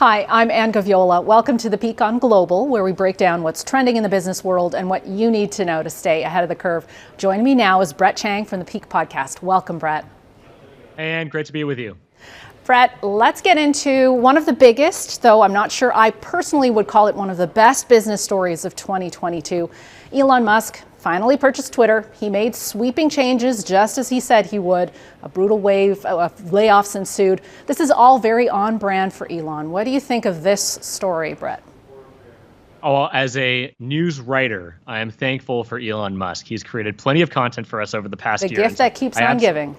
Hi, I'm Gaviola. Welcome to the Peak on Global, where we break down what's trending in the business world and what you need to know to stay ahead of the curve. Joining me now is Brett Chang from the Peak podcast. Welcome, Brett. And great to be with you. Brett, let's get into one of the biggest, though I'm not sure I personally would call it one of the best business stories of 2022. Elon Musk finally purchased Twitter. He made sweeping changes just as he said he would. A brutal wave of layoffs ensued. This is all very on brand for Elon. What do you think of this story, Brett? Oh, as a news writer, I am thankful for Elon Musk. He's created plenty of content for us over the past year. The gift that keeps on giving.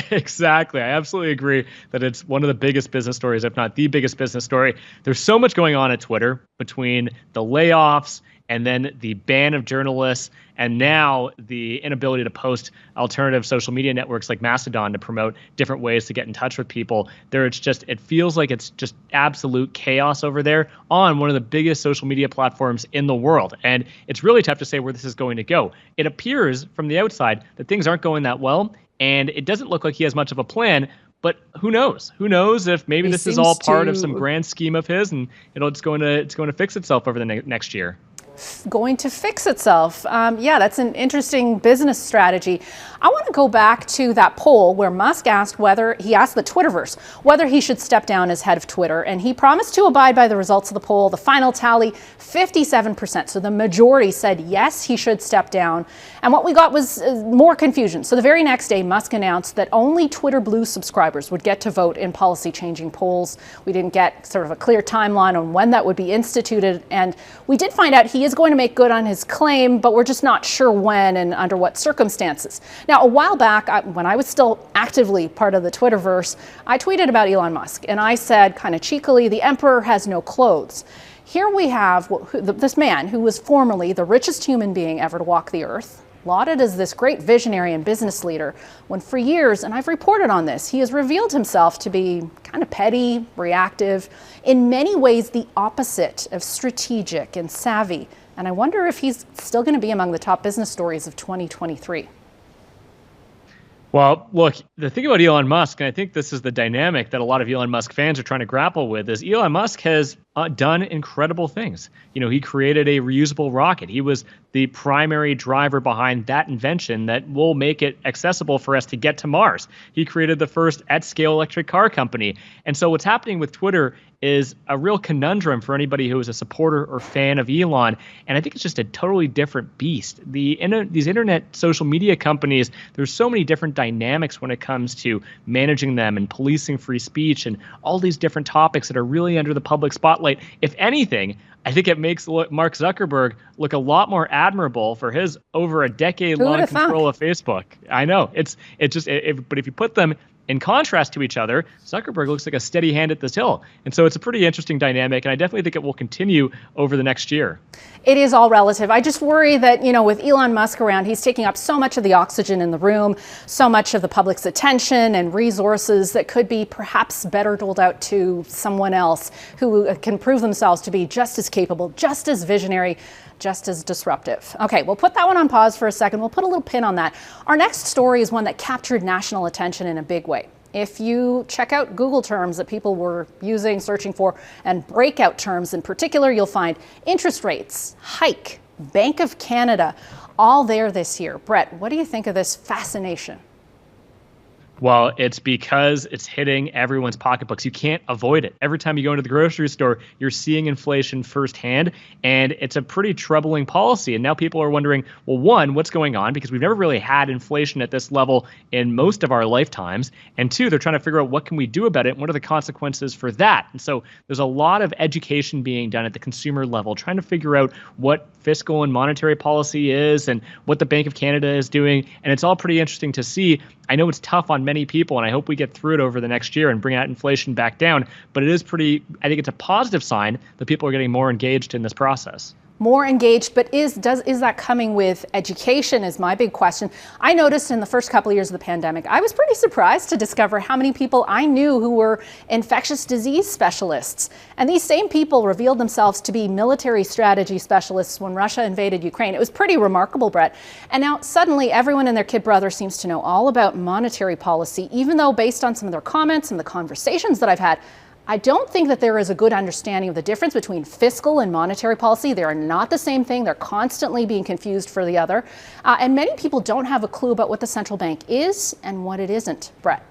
Exactly. I absolutely agree that it's one of the biggest business stories, if not the biggest business story. There's so much going on at Twitter between the layoffs and then the ban of journalists, and now the inability to post alternative social media networks like Mastodon to promote different ways to get in touch with people. It feels like it's just absolute chaos over there on one of the biggest social media platforms in the world. And it's really tough to say where this is going to go. It appears from the outside that things aren't going that well, and it doesn't look like he has much of a plan. But who knows? Who knows if maybe this is all part of some grand scheme of his, and it's going to fix itself over the next year. Going to fix itself. Yeah, that's an interesting business strategy. I want to go back to that poll where Musk asked he asked the Twitterverse whether he should step down as head of Twitter, and he promised to abide by the results of the poll. The final tally, 57%. So the majority said yes, he should step down. And what we got was more confusion. So the very next day, Musk announced that only Twitter Blue subscribers would get to vote in policy-changing polls. We didn't get sort of a clear timeline on when that would be instituted, and we did find out he is going to make good on his claim, but we're just not sure when and under what circumstances. Now, a while back, when I was still actively part of the Twitterverse, I tweeted about Elon Musk, and I said kind of cheekily, the emperor has no clothes. Here we have this man who was formerly the richest human being ever to walk the earth, lauded as this great visionary and business leader, when for years, and I've reported on this, he has revealed himself to be kind of petty, reactive, in many ways the opposite of strategic and savvy. And I wonder if he's still going to be among the top business stories of 2023. Well, look, the thing about Elon Musk, and I think this is the dynamic that a lot of Elon Musk fans are trying to grapple with, is Elon Musk has done incredible things. He created a reusable rocket. He was the primary driver behind that invention that will make it accessible for us to get to Mars. He created the first at-scale electric car company. And so what's happening with Twitter is a real conundrum for anybody who is a supporter or fan of Elon. And I think it's just a totally different beast. These internet social media companies, there's so many different dynamics when it comes to managing them and policing free speech and all these different topics that are really under the public spotlight. If anything, I think it makes Mark Zuckerberg look a lot more admirable for his over a decade-long control of Facebook. I know but if you put them in contrast to each other, Zuckerberg looks like a steady hand at the till. And so it's a pretty interesting dynamic, and I definitely think it will continue over the next year. It is all relative. I just worry that, with Elon Musk around, he's taking up so much of the oxygen in the room, so much of the public's attention and resources that could be perhaps better doled out to someone else who can prove themselves to be just as capable, just as visionary, just as disruptive. Okay, we'll put that one on pause for a second. We'll put a little pin on that. Our next story is one that captured national attention in a big way. If you check out Google terms that people were using, searching for, and breakout terms in particular, you'll find interest rates, hike, Bank of Canada, all there this year. Brett, what do you think of this fascination? Well, it's because it's hitting everyone's pocketbooks. You can't avoid it. Every time you go into the grocery store, you're seeing inflation firsthand, and it's a pretty troubling policy. And now people are wondering, well, one, what's going on? Because we've never really had inflation at this level in most of our lifetimes. And two, they're trying to figure out what can we do about it and what are the consequences for that. And so there's a lot of education being done at the consumer level, trying to figure out what fiscal and monetary policy is and what the Bank of Canada is doing. And it's all pretty interesting to see. I know it's tough on many people, and I hope we get through it over the next year and bring that inflation back down. But I think it's a positive sign that people are getting more engaged in this process. More engaged, but is that coming with education is my big question. I noticed in the first couple of years of the pandemic, I was pretty surprised to discover how many people I knew who were infectious disease specialists. And these same people revealed themselves to be military strategy specialists when Russia invaded Ukraine. It was pretty remarkable, Brett. And now suddenly everyone and their kid brother seems to know all about monetary policy, even though based on some of their comments and the conversations that I've had, I don't think that there is a good understanding of the difference between fiscal and monetary policy. They are not the same thing. They're constantly being confused for the other. And many people don't have a clue about what the central bank is and what it isn't. Brett.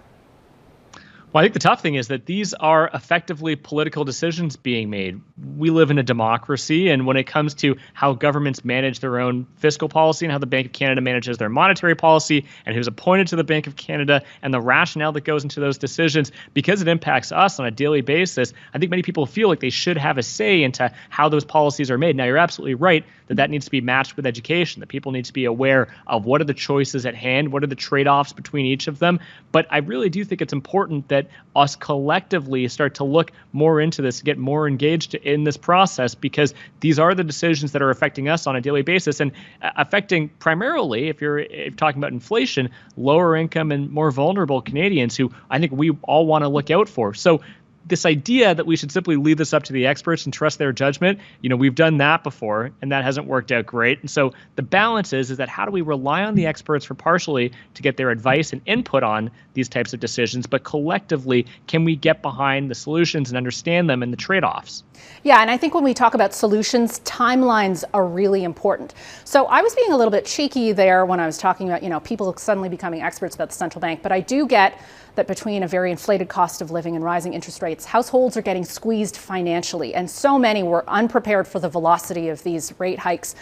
Well, I think the tough thing is that these are effectively political decisions being made. We live in a democracy, and when it comes to how governments manage their own fiscal policy and how the Bank of Canada manages their monetary policy and who's appointed to the Bank of Canada and the rationale that goes into those decisions, because it impacts us on a daily basis, I think many people feel like they should have a say into how those policies are made. Now, you're absolutely right that that needs to be matched with education, that people need to be aware of what are the choices at hand, what are the trade-offs between each of them. But I really do think it's important that us collectively start to look more into this, get more engaged in this process, because these are the decisions that are affecting us on a daily basis and affecting primarily, if you're talking about inflation, lower income and more vulnerable Canadians who I think we all want to look out for. So this idea that we should simply leave this up to the experts and trust their judgment, we've done that before and that hasn't worked out great. And so the balance is that how do we rely on the experts for partially to get their advice and input on these types of decisions, but collectively, can we get behind the solutions and understand them and the trade-offs? Yeah, and I think when we talk about solutions, timelines are really important. So I was being a little bit cheeky there when I was talking about, people suddenly becoming experts about the central bank, but I do get that between a very inflated cost of living and rising interest rates, households are getting squeezed financially, and so many were unprepared for the velocity of these rate hikes.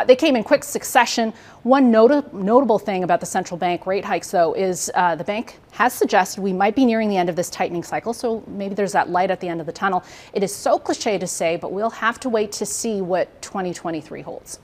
They came in quick succession. One notable thing about the central bank rate hikes, though, is the bank has suggested we might be nearing the end of this tightening cycle, so maybe there's that light at the end of the tunnel. It is so cliche to say, but we'll have to wait to see what 2023 holds.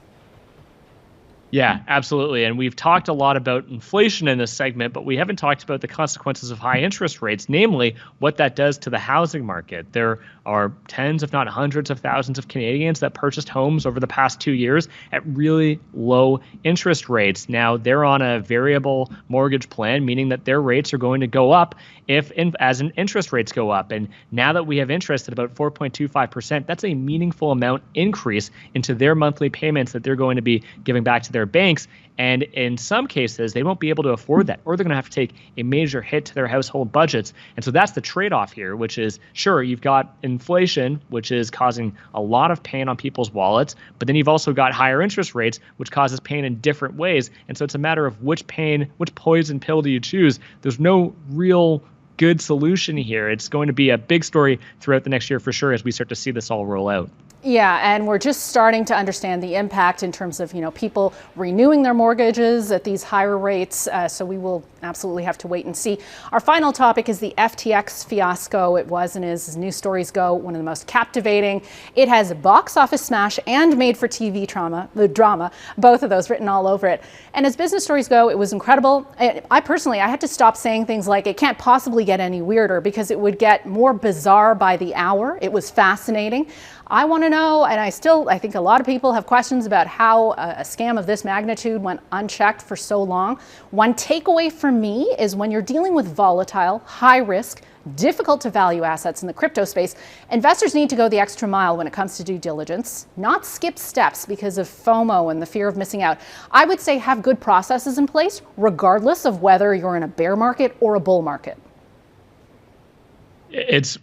Yeah, absolutely. And we've talked a lot about inflation in this segment, but we haven't talked about the consequences of high interest rates, namely what that does to the housing market. There are tens, if not hundreds of thousands of Canadians that purchased homes over the past 2 years at really low interest rates. Now, they're on a variable mortgage plan, meaning that their rates are going to go up as interest rates go up. And now that we have interest at about 4.25%, that's a meaningful amount increase into their monthly payments that they're going to be giving back to their banks. And in some cases, they won't be able to afford that, or they're going to have to take a major hit to their household budgets. And so that's the trade-off here, which is, sure, you've got inflation, which is causing a lot of pain on people's wallets, but then you've also got higher interest rates, which causes pain in different ways. And so it's a matter of which poison pill do you choose? There's no real good solution here. It's going to be a big story throughout the next year for sure as we start to see this all roll out. Yeah, and we're just starting to understand the impact in terms of, people renewing their mortgages at these higher rates. So we will absolutely have to wait and see. Our final topic is the FTX fiasco. It was and is, as news stories go, one of the most captivating. It has a box office smash and made-for-TV drama, both of those written all over it. And as business stories go, it was incredible. I had to stop saying things like, it can't possibly get any weirder, because it would get more bizarre by the hour. It was fascinating. I want to know, and I think a lot of people have questions about how a scam of this magnitude went unchecked for so long. One takeaway for me is when you're dealing with volatile, high risk, difficult to value assets in the crypto space, investors need to go the extra mile when it comes to due diligence, not skip steps because of FOMO and the fear of missing out. I would say have good processes in place, regardless of whether you're in a bear market or a bull market. It's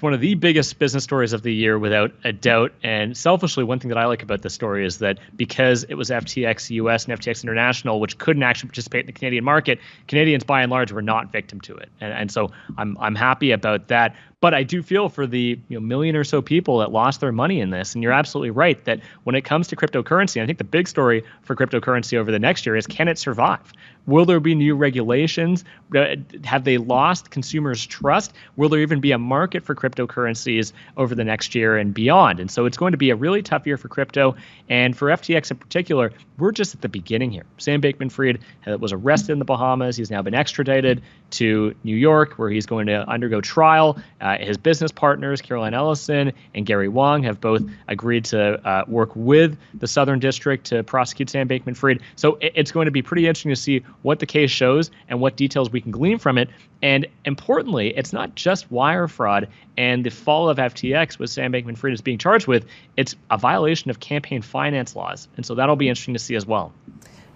one of the biggest business stories of the year, without a doubt. And selfishly, one thing that I like about this story is that because it was FTX US and FTX International, which couldn't actually participate in the Canadian market, Canadians by and large were not victim to it. And so I'm happy about that. But I do feel for the million or so people that lost their money in this. And you're absolutely right that when it comes to cryptocurrency, I think the big story for cryptocurrency over the next year is, can it survive? Will there be new regulations? Have they lost consumers' trust? Will there even be a market for cryptocurrencies over the next year and beyond? And so it's going to be a really tough year for crypto. And for FTX in particular, we're just at the beginning here. Sam Bankman-Fried was arrested in the Bahamas. He's now been extradited to New York, where he's going to undergo trial. His business partners, Caroline Ellison and Gary Wong, have both agreed to work with the Southern District to prosecute Sam Bankman-Fried. So it's going to be pretty interesting to see what the case shows and what details we can glean from it. And importantly, it's not just wire fraud and the fall of FTX, with Sam Bankman-Fried is being charged with. It's a violation of campaign finance laws. And so that'll be interesting to see as well.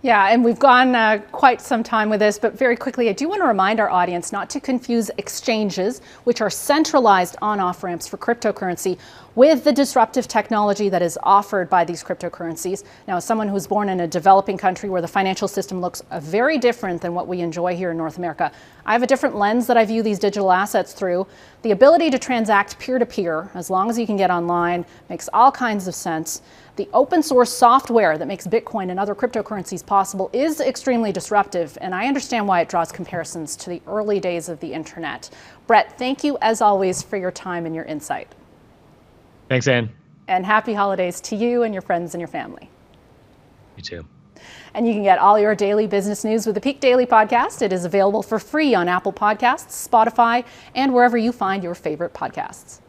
Yeah, and we've gone quite some time with this, but very quickly, I do want to remind our audience not to confuse exchanges, which are centralized on-off ramps for cryptocurrency, with the disruptive technology that is offered by these cryptocurrencies. Now, as someone who's born in a developing country where the financial system looks very different than what we enjoy here in North America, I have a different lens that I view these digital assets through. The ability to transact peer-to-peer, as long as you can get online, makes all kinds of sense. The open source software that makes Bitcoin and other cryptocurrencies possible is extremely disruptive, and I understand why it draws comparisons to the early days of the internet. Brett, thank you as always for your time and your insight. Thanks, Anne. And happy holidays to you and your friends and your family. You too. And you can get all your daily business news with the Peak Daily Podcast. It is available for free on Apple Podcasts, Spotify, and wherever you find your favorite podcasts.